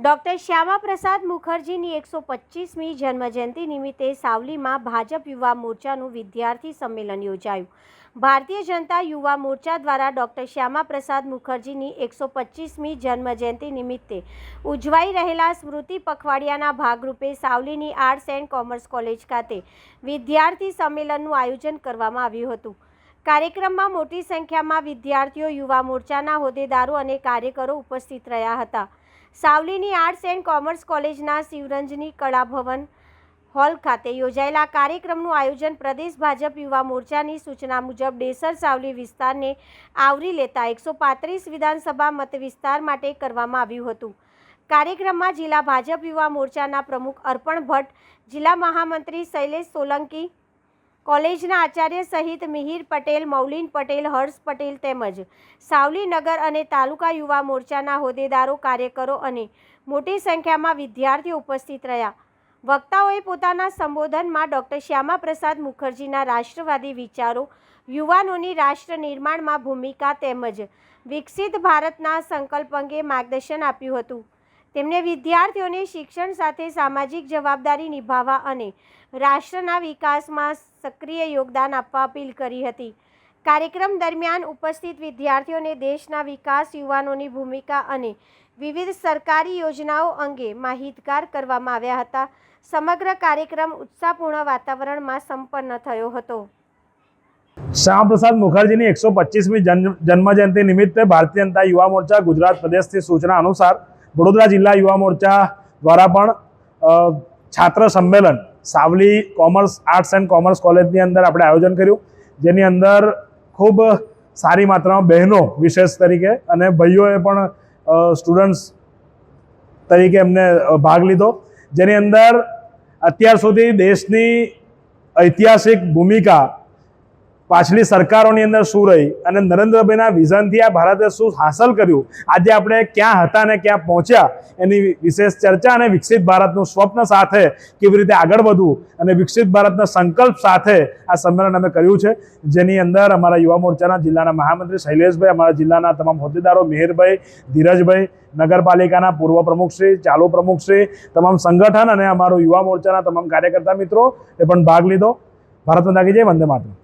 Doctor Shyamaprasad મુખર્જીની 125મી જન્મજયંતિ નિમિત્તે સાવલીમાં ભાજપ યુવા મોરચાનું વિદ્યાર્થી સંમેલન યોજાયું. ભારતીય જનતા યુવા મોરચા દ્વારા ડોક્ટર શ્યામાપ્રસાદ મુખર્જીની 125મી જન્મજયંતિ નિમિત્તે ઉજવાઈ રહેલા સ્મૃતિ પખવાડિયાના ભાગરૂપે સાવલીની આર્ટ્સ એન્ડ કોમર્સ કોલેજ ખાતે વિદ્યાર્થી સંમેલનનું આયોજન કરવામાં આવ્યું હતું. કાર્યક્રમમાં મોટી સંખ્યામાં વિદ્યાર્થીઓ, યુવા મોરચાના હોદ્દેદારો અને કાર્યકરો ઉપસ્થિત રહ્યા હતા. સાવલીની આર્ટ્સ એન્ડ કોમર્સ કોલેજના શિવરંજની કળાભવન હોલ ખાતે યોજાયેલા કાર્યક્રમનું આયોજન પ્રદેશ ભાજપ યુવા મોરચાની સૂચના મુજબ ડેસર સાવલી વિસ્તારને આવરી લેતા 135 વિધાનસભા મત વિસ્તાર માટે કરવામાં આવ્યું હતું. કાર્યક્રમમાં જિલ્લા ભાજપ યુવા મોરચાના પ્રમુખ અર્પણ ભટ્ટ, જિલ્લા મહામંત્રી શૈલેષ સોલંકી, કોલેજના આચાર્ય સહિત મિહિર પટેલ, મૌલિન પટેલ, હર્ષ પટેલ તેમજ સાવલી નગર અને તાલુકા યુવા મોરચાના હોદ્દેદારો, કાર્યકરો અને મોટી સંખ્યામાં વિદ્યાર્થીઓ ઉપસ્થિત રહ્યા. વક્તાઓએ પોતાના સંબોધનમાં ડોક્ટર શ્યામાપ્રસાદ મુખર્જીના રાષ્ટ્રવાદી વિચારો, યુવાનોની રાષ્ટ્ર નિર્માણમાં ભૂમિકા તેમજ વિકસિત ભારતના સંકલ્પ અંગે માર્ગદર્શન આપ્યું હતું. તેમણે વિદ્યાર્થીઓને શિક્ષણ સાથે સામાજિક જવાબદારી નિભાવવા અને રાષ્ટ્રના વિકાસમાં સક્રિય યોગદાન આપવા અપીલ કરી હતી. કાર્યક્રમ દરમિયાન ઉપસ્થિત વિદ્યાર્થીઓને દેશના વિકાસ, યુવાનોની ભૂમિકા અને વિવિધ સરકારી યોજનાઓ અંગે માહિતગાર કરવામાં આવ્યા હતા. સમગ્ર કાર્યક્રમ ઉત્સાહપૂર્ણ વાતાવરણમાં સંપન્ન થયો હતો. શ્યામાપ્રસાદ મુખર્જીની 125મી જન્મજયંતિ નિમિત્તે ભારતીય જનતા યુવા મોરચા ગુજરાત પ્રદેશથી સૂચના અનુસાર વડોદરા જિલ્લા યુવા મોરચા દ્વારા પણ છાત્ર સંમેલન સાવલી આર્ટ્સ એન્ડ કોમર્સ કોલેજની અંદર આપણે આયોજન કર્યું, જેની અંદર ખૂબ સારી માત્રામાં બહેનો વિશેષ તરીકે અને ભાઈઓએ પણ સ્ટુડન્ટ્સ તરીકે એમને ભાગ લીધો, જેની અંદર અત્યાર સુધી દેશની ઐતિહાસિક ભૂમિકા પાછલી સરકારોની અંદર શું રહી અને નરેન્દ્રભાઈના વિઝનથી આ ભારતે શું હાંસલ કર્યું, આજે આપણે ક્યાં હતા અને ક્યાં પહોંચ્યા, એની વિશેષ ચર્ચા અને વિકસિત ભારતનું સ્વપ્ન સાથે કેવી રીતે આગળ વધવું અને વિકસિત ભારતના સંકલ્પ સાથે આ સંમેલન અમે કર્યું છે. જેની અંદર અમારા યુવા મોરચાના જિલ્લાના મહામંત્રી શૈલેષભાઈ, અમારા જિલ્લાના તમામ હોદ્દેદારો મિહિરભાઈ, ધીરજભાઈ, નગરપાલિકાના પૂર્વ પ્રમુખશ્રી, ચાલુ પ્રમુખશ્રી, તમામ સંગઠન અને અમારો યુવા મોરચાના તમામ કાર્યકર્તા મિત્રો એ પણ ભાગ લીધો. ભારત માતા કી જય. વંદે માતરમ.